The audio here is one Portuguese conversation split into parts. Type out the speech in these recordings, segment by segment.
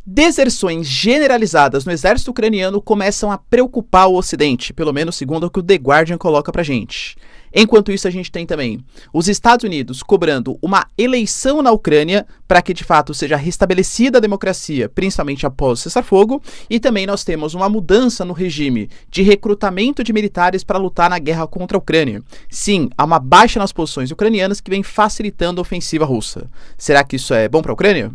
Deserções generalizadas no exército ucraniano começam a preocupar o Ocidente, pelo menos segundo o que o The Guardian coloca pra gente. Enquanto isso, a gente tem também os Estados Unidos cobrando uma eleição na Ucrânia para que de fato seja restabelecida a democracia, principalmente após o cessar-fogo, e também nós temos uma mudança no regime de recrutamento de militares para lutar na guerra contra a Ucrânia. Sim, há uma baixa nas posições ucranianas que vem facilitando a ofensiva russa. Será que isso é bom para a Ucrânia?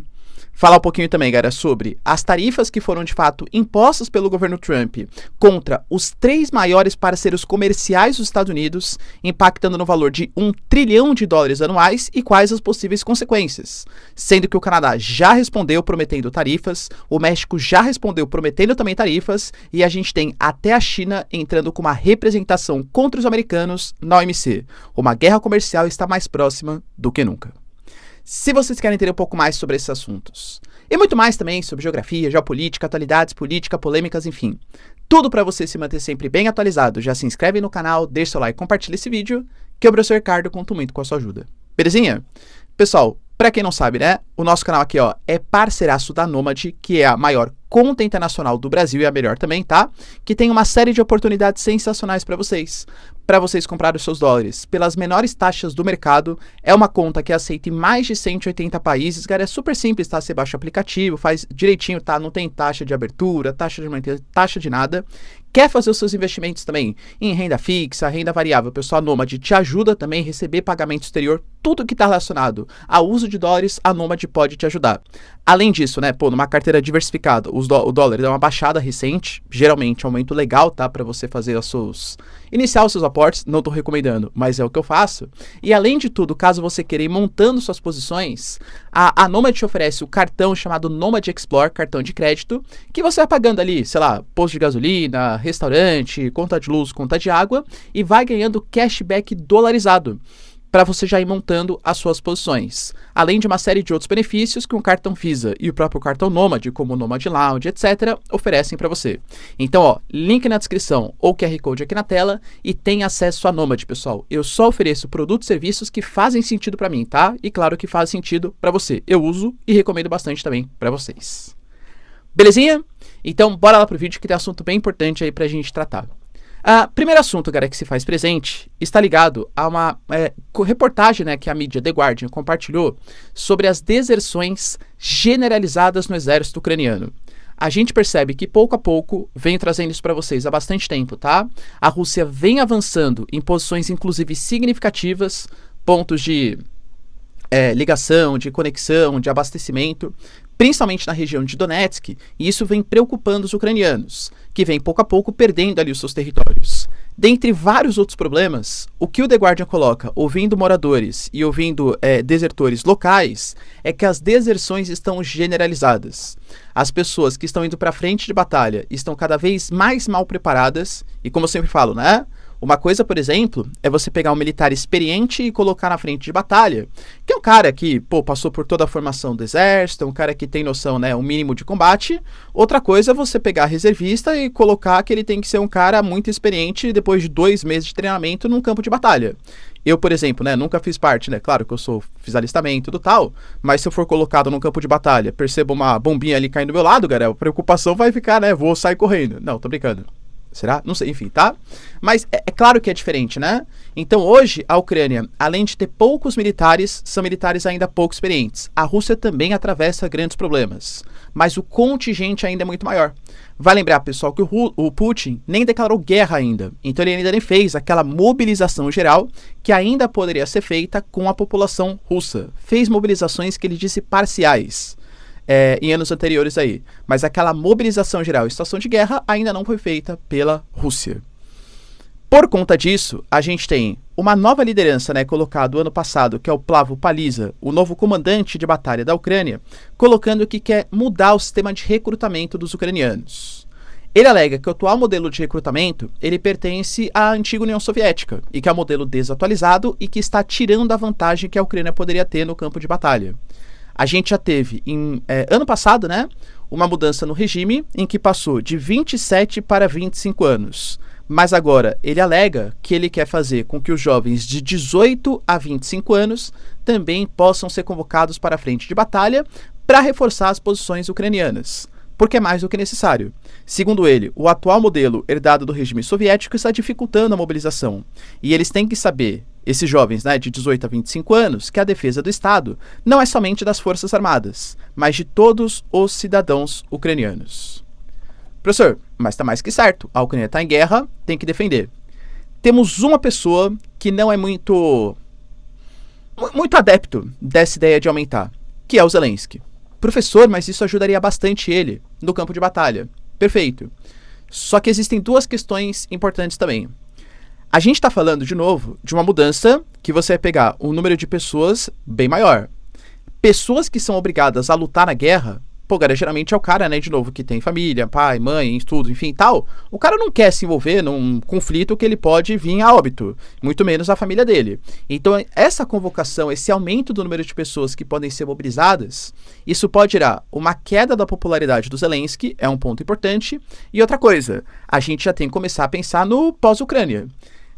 Falar um pouquinho também, galera, sobre as tarifas que foram de fato impostas pelo governo Trump contra os 3 maiores parceiros comerciais dos Estados Unidos, impactando no valor de $1 trilhão anuais e quais as possíveis consequências. Sendo que o Canadá já respondeu prometendo tarifas, o México já respondeu prometendo também tarifas e a gente tem até a China entrando com uma representação contra os americanos na OMC. Uma guerra comercial está mais próxima do que nunca. Se vocês querem entender um pouco mais sobre esses assuntos, e muito mais também sobre geografia, geopolítica, atualidades, política, polêmicas, enfim, tudo para você se manter sempre bem atualizado, já se inscreve no canal, deixa seu like, compartilha esse vídeo, que o professor Ricardo conta muito com a sua ajuda. Belezinha? Pessoal, para quem não sabe, né, o nosso canal aqui, ó, é parceiraço da Nomad, que é a maior conta internacional do Brasil e a melhor também, tá? Que tem uma série de oportunidades sensacionais para vocês comprarem os seus dólares pelas menores taxas do mercado. É uma conta que aceita em mais de 180 países, cara, é super simples, tá? Você baixa o aplicativo, faz direitinho, tá? Não tem taxa de abertura, taxa de manutenção, taxa de nada. Quer fazer os seus investimentos também em renda fixa, renda variável? O pessoal Nomad te ajuda também a receber pagamento exterior, tudo que está relacionado ao uso de dólares, a Nomad pode te ajudar. Além disso, né, numa carteira diversificada, o dólar dá uma baixada recente, geralmente é um aumento legal, tá, para você fazer iniciar os seus aportes, não estou recomendando, mas é o que eu faço. E além de tudo, caso você queira ir montando suas posições, a Nomad te oferece o cartão chamado Nomad Explore, cartão de crédito, que você vai pagando ali, sei lá, posto de gasolina, restaurante, conta de luz, conta de água, e vai ganhando cashback dolarizado para você já ir montando as suas posições. Além de uma série de outros benefícios que um cartão Visa e o próprio cartão Nomad, como o Nomad Lounge, etc., oferecem para você. Então, ó, link na descrição ou QR Code aqui na tela e tem acesso à Nomad, pessoal. Eu só ofereço produtos e serviços que fazem sentido para mim, tá? E claro que faz sentido para você. Eu uso e recomendo bastante também para vocês. Belezinha? Então, bora lá pro vídeo que tem assunto bem importante aí pra gente tratar. Primeiro assunto, galera, que se faz presente está ligado a uma reportagem, né, que a mídia The Guardian compartilhou sobre as deserções generalizadas no exército ucraniano. A gente percebe que pouco a pouco venho trazendo isso para vocês há bastante tempo, tá? A Rússia vem avançando em posições inclusive significativas, pontos de ligação, de conexão, de abastecimento, principalmente na região de Donetsk, e isso vem preocupando os ucranianos, que vem pouco a pouco perdendo ali os seus territórios. Dentre vários outros problemas, o que o The Guardian coloca, ouvindo moradores e ouvindo desertores locais, é que as deserções estão generalizadas. As pessoas que estão indo para frente de batalha estão cada vez mais mal preparadas, e como eu sempre falo, né? Uma coisa, por exemplo, é você pegar um militar experiente e colocar na frente de batalha, que é um cara que, passou por toda a formação do exército, um cara que tem noção, né, um mínimo de combate. Outra coisa é você pegar reservista e colocar que ele tem que ser um cara muito experiente depois de 2 meses de treinamento num campo de batalha. Eu, por exemplo, né, nunca fiz parte, né, claro que fiz alistamento e tudo tal, mas se eu for colocado num campo de batalha, percebo uma bombinha ali caindo do meu lado, galera, a preocupação vai ficar, né, vou sair correndo. Não, tô brincando. Será? Não sei, enfim, tá? Mas é claro que é diferente, né? Então hoje a Ucrânia, além de ter poucos militares, são militares ainda pouco experientes. A Rússia também atravessa grandes problemas, mas o contingente ainda é muito maior. Vai lembrar, pessoal, que o Putin nem declarou guerra ainda, então ele ainda nem fez aquela mobilização geral que ainda poderia ser feita com a população russa. Fez mobilizações que ele disse parciais. Em anos anteriores aí, mas aquela mobilização geral em situação de guerra ainda não foi feita pela Rússia. Por conta disso, a gente tem uma nova liderança, né, colocado ano passado, que é o Plavo Paliza, o novo comandante de batalha da Ucrânia, colocando que quer mudar o sistema de recrutamento dos ucranianos. Ele alega que o atual modelo de recrutamento, ele pertence à antiga União Soviética, e que é um modelo desatualizado e que está tirando a vantagem que a Ucrânia poderia ter no campo de batalha. A gente já teve, ano passado, né, uma mudança no regime em que passou de 27 para 25 anos. Mas agora ele alega que ele quer fazer com que os jovens de 18 a 25 anos também possam ser convocados para a frente de batalha para reforçar as posições ucranianas, porque é mais do que necessário. Segundo ele, o atual modelo herdado do regime soviético está dificultando a mobilização, e eles têm que saber, esses jovens, né, de 18 a 25 anos, que a defesa do Estado não é somente das Forças Armadas, mas de todos os cidadãos ucranianos. Professor, mas está mais que certo, a Ucrânia está em guerra, tem que defender. Temos uma pessoa que não é muito adepto dessa ideia de aumentar, que é o Zelensky. Professor, mas isso ajudaria bastante ele no campo de batalha. Perfeito. Só que existem duas questões importantes também. A gente está falando, de novo, de uma mudança que você vai pegar um número de pessoas bem maior. Pessoas que são obrigadas a lutar na guerra, pô, cara, geralmente é o cara, né, de novo, que tem família, pai, mãe, estudo, enfim, tal. O cara não quer se envolver num conflito que ele pode vir a óbito, muito menos a família dele. Então, essa convocação, esse aumento do número de pessoas que podem ser mobilizadas, isso pode gerar uma queda da popularidade do Zelensky, é um ponto importante. E outra coisa, a gente já tem que começar a pensar no pós-Ucrânia.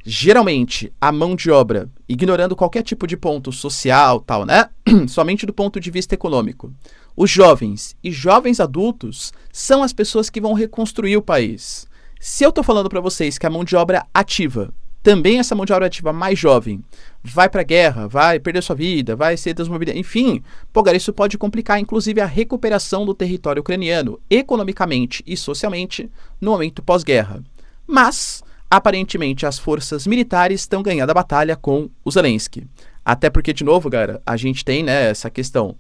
Geralmente, a mão de obra, ignorando qualquer tipo de ponto social, tal, né? Somente do ponto de vista econômico. Os jovens e jovens adultos são as pessoas que vão reconstruir o país. Se eu tô falando para vocês que a mão de obra ativa, também essa mão de obra ativa mais jovem, vai pra guerra, vai perder sua vida, vai ser desmobilizada, enfim, pô, cara, isso pode complicar inclusive a recuperação do território ucraniano, economicamente e socialmente, no momento pós-guerra. Mas aparentemente, as forças militares estão ganhando a batalha com o Zelensky. Até porque, de novo, galera, a gente tem, né, essa questão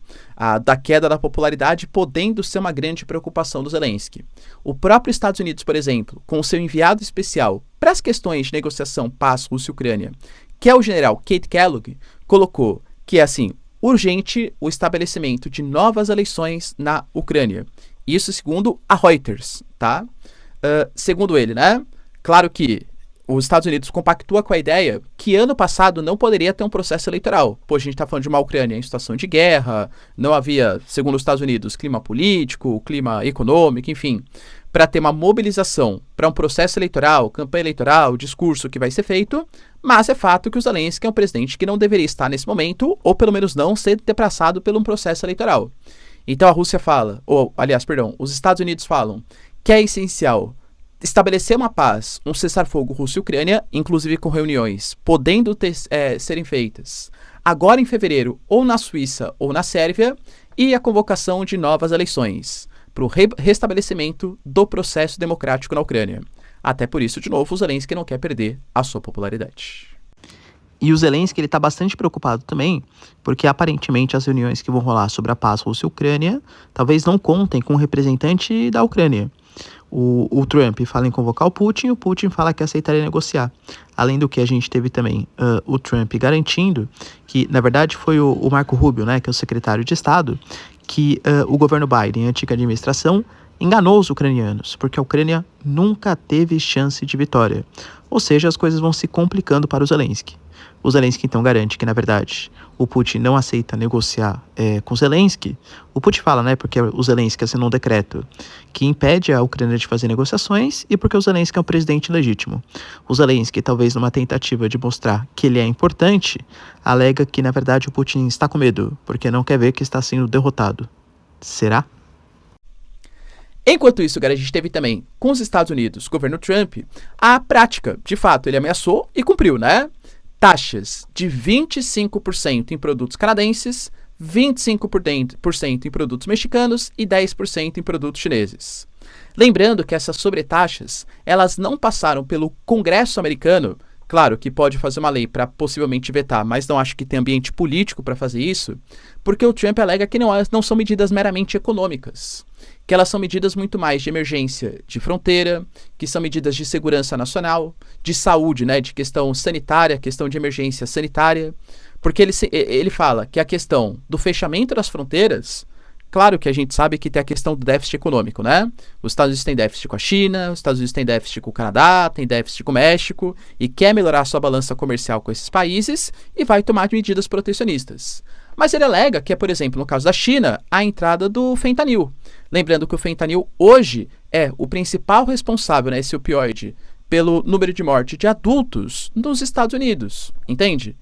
da queda da popularidade podendo ser uma grande preocupação do Zelensky. O próprio Estados Unidos, por exemplo, com o seu enviado especial para as questões de negociação paz Rússia-Ucrânia, que é o general Kate Kellogg, colocou que é, assim, urgente o estabelecimento de novas eleições na Ucrânia. Isso segundo a Reuters, tá? Segundo ele, né? Claro que os Estados Unidos compactua com a ideia que ano passado não poderia ter um processo eleitoral. Pô, a gente está falando de uma Ucrânia em situação de guerra, não havia, segundo os Estados Unidos, clima político, clima econômico, enfim, para ter uma mobilização para um processo eleitoral, campanha eleitoral, discurso que vai ser feito, mas é fato que o Zelensky é um presidente que não deveria estar nesse momento, ou pelo menos não ser passado por um processo eleitoral. Então a Rússia fala, os Estados Unidos falam que é essencial estabelecer uma paz, um cessar-fogo Rússia e Ucrânia, inclusive com reuniões podendo serem feitas agora em fevereiro ou na Suíça ou na Sérvia, e a convocação de novas eleições para o restabelecimento do processo democrático na Ucrânia. Até por isso, de novo, o Zelensky não quer perder a sua popularidade. E o Zelensky ele está bastante preocupado também, porque aparentemente as reuniões que vão rolar sobre a paz Rússia e Ucrânia talvez não contem com um representante da Ucrânia. O Trump fala em convocar o Putin fala que aceitaria negociar. Além do que a gente teve também o Trump garantindo que, na verdade, foi o Marco Rubio, né, que é o secretário de Estado, que o governo Biden, a antiga administração, enganou os ucranianos, porque a Ucrânia nunca teve chance de vitória. Ou seja, as coisas vão se complicando para o Zelensky. O Zelensky, então, garante que, na verdade, o Putin não aceita negociar com o Zelensky. O Putin fala, né, porque o Zelensky assinou um decreto que impede a Ucrânia de fazer negociações e porque o Zelensky é um presidente legítimo. O Zelensky, talvez numa tentativa de mostrar que ele é importante, alega que, na verdade, o Putin está com medo, porque não quer ver que está sendo derrotado. Será? Enquanto isso, galera, a gente teve também, com os Estados Unidos, governo Trump, a prática. De fato, ele ameaçou e cumpriu, né? Taxas de 25% em produtos canadenses, 25% em produtos mexicanos e 10% em produtos chineses. Lembrando que essas sobretaxas, elas não passaram pelo Congresso americano. Claro que pode fazer uma lei para possivelmente vetar, mas não acho que tem ambiente político para fazer isso, porque o Trump alega que não são medidas meramente econômicas, que elas são medidas muito mais de emergência de fronteira, que são medidas de segurança nacional, de saúde, né, de questão sanitária, questão de emergência sanitária, porque ele fala que a questão do fechamento das fronteiras, claro que a gente sabe que tem a questão do déficit econômico, né? Os Estados Unidos têm déficit com a China, os Estados Unidos têm déficit com o Canadá, tem déficit com o México, e quer melhorar sua balança comercial com esses países e vai tomar medidas protecionistas. Mas ele alega que é, por exemplo, no caso da China, a entrada do fentanil. Lembrando que o fentanil hoje é o principal responsável, né, esse opioide, pelo número de morte de adultos nos Estados Unidos, entende?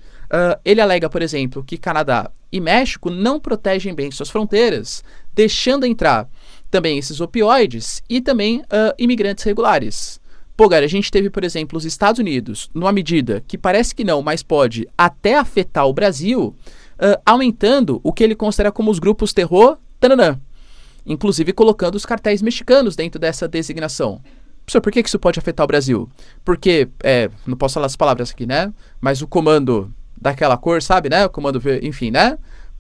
Ele alega, por exemplo, que Canadá e México não protegem bem suas fronteiras, deixando entrar também esses opioides e também imigrantes regulares. Pô, cara, a gente teve, por exemplo, os Estados Unidos, numa medida que parece que não, mas pode até afetar o Brasil, aumentando o que ele considera como os grupos terror, tananã, inclusive colocando os cartéis mexicanos dentro dessa designação. Professor, por que isso pode afetar o Brasil? Porque, não posso falar as palavras aqui, né? Mas o comando daquela cor, sabe, né? O comando, enfim, né?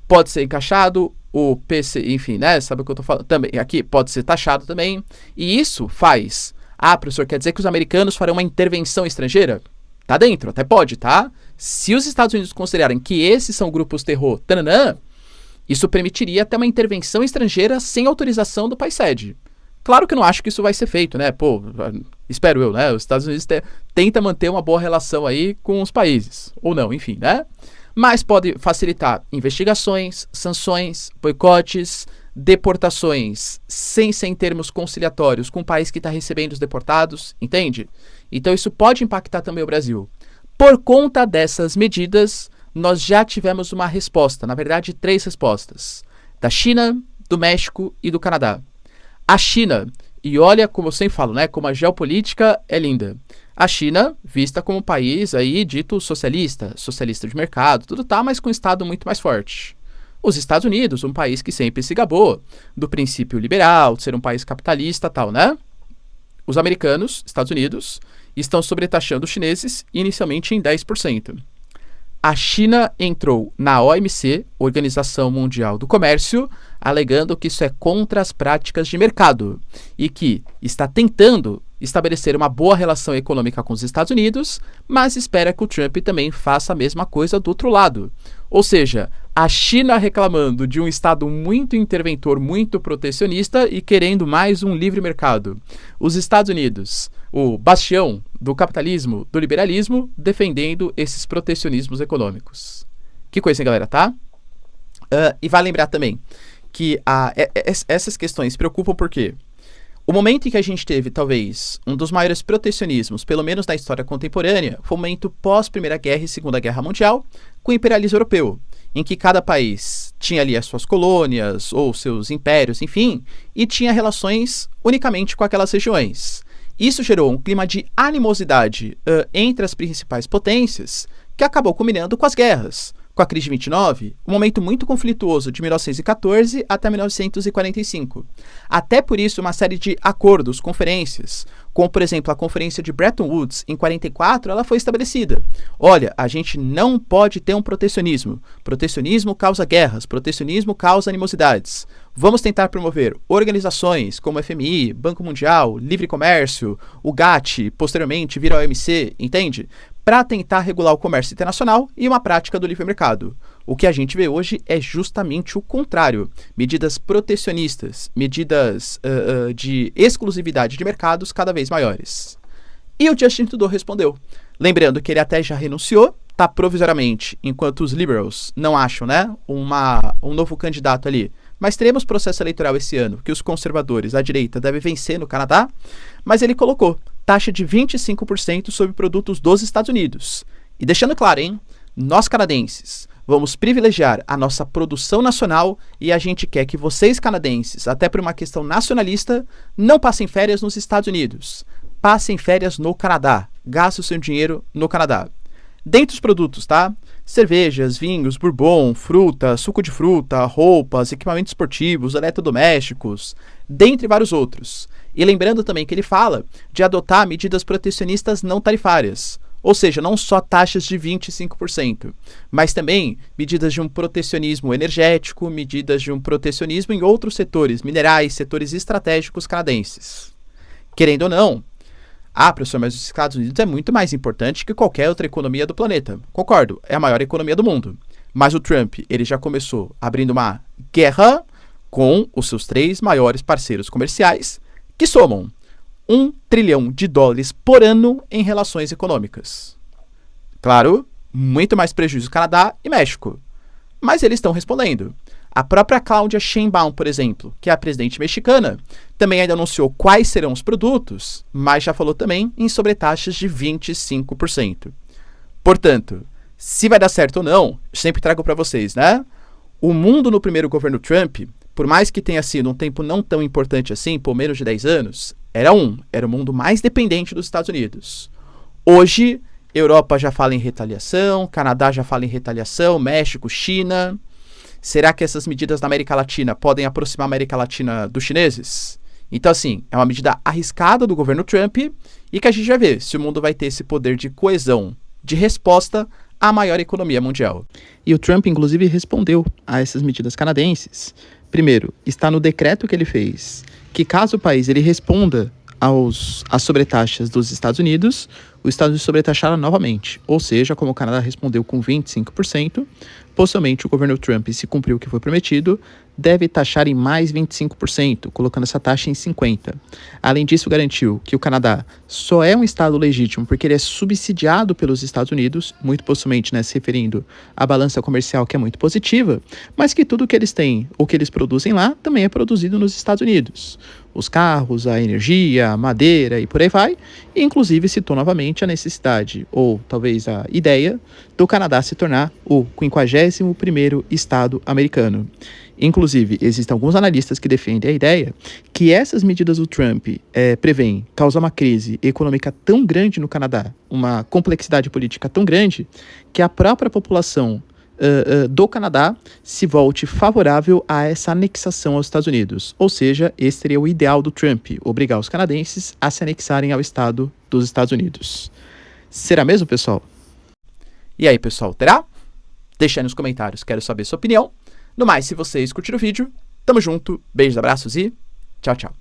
Pode ser encaixado, o PC, enfim, né? Sabe o que eu tô falando? Também, aqui pode ser taxado também. E isso faz... Ah, professor, quer dizer que os americanos farão uma intervenção estrangeira? Tá dentro, até pode, tá? Se os Estados Unidos considerarem que esses são grupos terror, tananã, isso permitiria até uma intervenção estrangeira sem autorização do país sede. Claro que eu não acho que isso vai ser feito, né? Pô, espero eu, né? Os Estados Unidos tenta manter uma boa relação aí com os países. Ou não, enfim, né? Mas pode facilitar investigações, sanções, boicotes, deportações sem termos conciliatórios com o país que está recebendo os deportados, entende? Então isso pode impactar também o Brasil. Por conta dessas medidas, nós já tivemos uma resposta, na verdade 3 respostas, da China, do México e do Canadá. A China, e olha como eu sempre falo, né, como a geopolítica é linda. A China, vista como um país aí dito socialista de mercado, tudo tá, mas com um Estado muito mais forte. Os Estados Unidos, um país que sempre se gabou do princípio liberal, de ser um país capitalista tal, né? Os americanos, Estados Unidos, estão sobretaxando os chineses inicialmente em 10%. A China entrou na OMC, Organização Mundial do Comércio, alegando que isso é contra as práticas de mercado e que está tentando estabelecer uma boa relação econômica com os Estados Unidos, mas espera que o Trump também faça a mesma coisa do outro lado. Ou seja, a China reclamando de um Estado muito interventor, muito protecionista e querendo mais um livre mercado. Os Estados Unidos, o bastião do capitalismo, do liberalismo, defendendo esses protecionismos econômicos. Que coisa, hein, galera, tá? E vai lembrar também que essas questões preocupam porque o momento em que a gente teve, talvez, um dos maiores protecionismos, pelo menos na história contemporânea, foi o momento pós-Primeira Guerra e Segunda Guerra Mundial, com o imperialismo europeu, em que cada país tinha ali as suas colônias ou seus impérios, enfim, e tinha relações unicamente com aquelas regiões. Isso gerou um clima de animosidade entre as principais potências, que acabou culminando com as guerras. Com a crise de 29, um momento muito conflituoso de 1914 até 1945. Até por isso, uma série de acordos, conferências, como, por exemplo, a Conferência de Bretton Woods, em 44, ela foi estabelecida. Olha, a gente não pode ter um protecionismo. Protecionismo causa guerras, protecionismo causa animosidades. Vamos tentar promover organizações como o FMI, Banco Mundial, Livre Comércio, o GATT, posteriormente vira a OMC, entende? Para tentar regular o comércio internacional e uma prática do livre mercado. O que a gente vê hoje é justamente o contrário. Medidas protecionistas, medidas de exclusividade de mercados cada vez maiores. E o Justin Trudeau respondeu. Lembrando que ele até já renunciou, tá provisoriamente, enquanto os liberals não acham, né, um novo candidato ali. Mas teremos processo eleitoral esse ano, que os conservadores, a direita, devem vencer no Canadá, mas ele colocou taxa de 25% sobre produtos dos Estados Unidos. E deixando claro, hein, nós canadenses vamos privilegiar a nossa produção nacional e a gente quer que vocês canadenses, até por uma questão nacionalista, não passem férias nos Estados Unidos. Passem férias no Canadá. Gastem o seu dinheiro no Canadá. Dentre os produtos, tá? Cervejas, vinhos, bourbon, fruta, suco de fruta, roupas, equipamentos esportivos, eletrodomésticos, dentre vários outros. E lembrando também que ele fala de adotar medidas protecionistas não tarifárias, ou seja, não só taxas de 25%, mas também medidas de um protecionismo energético, medidas de um protecionismo em outros setores, minerais, setores estratégicos canadenses. Querendo ou não, professor, mas os Estados Unidos é muito mais importante que qualquer outra economia do planeta. Concordo, é a maior economia do mundo. Mas o Trump, ele já começou abrindo uma guerra com os seus 3 maiores parceiros comerciais, que somam $1 trilhão por ano em relações econômicas. Claro, muito mais prejuízo Canadá e México. Mas eles estão respondendo. A própria Claudia Sheinbaum, por exemplo, que é a presidente mexicana, também ainda anunciou quais serão os produtos, mas já falou também em sobretaxas de 25%. Portanto, se vai dar certo ou não, eu sempre trago para vocês, né? o mundo no primeiro governo Trump, por mais que tenha sido um tempo não tão importante assim, por menos de 10 anos, era o mundo mais dependente dos Estados Unidos. Hoje, Europa já fala em retaliação, Canadá já fala em retaliação, México, China. Será que essas medidas na América Latina podem aproximar a América Latina dos chineses? Então, assim, é uma medida arriscada do governo Trump e que a gente vai ver se o mundo vai ter esse poder de coesão, de resposta à maior economia mundial. E o Trump, inclusive, respondeu a essas medidas canadenses. Primeiro, está no decreto que ele fez que caso o país ele responda às sobretaxas dos Estados Unidos, o Estados Unidos sobretaxará novamente. Ou seja, como o Canadá respondeu com 25%, possivelmente o governo Trump, se cumprir o que foi prometido, deve taxar em mais 25%, colocando essa taxa em 50%. Além disso, garantiu que o Canadá só é um estado legítimo porque ele é subsidiado pelos Estados Unidos, muito possivelmente, né, se referindo à balança comercial que é muito positiva, mas que tudo que eles têm, ou que eles produzem lá, também é produzido nos Estados Unidos. Os carros, a energia, a madeira e por aí vai, e inclusive citou novamente a necessidade, ou talvez a ideia, do Canadá se tornar o 51º estado americano. Inclusive, existem alguns analistas que defendem a ideia que essas medidas do Trump prevêem causar uma crise econômica tão grande no Canadá, uma complexidade política tão grande, que a própria população do Canadá se volte favorável a essa anexação aos Estados Unidos. Ou seja, esse seria o ideal do Trump, obrigar os canadenses a se anexarem ao estado dos Estados Unidos. Será mesmo, pessoal? E aí, pessoal, terá? Deixa aí nos comentários, quero saber sua opinião. No mais, se vocês curtiram o vídeo, tamo junto, beijos, abraços e tchau, tchau.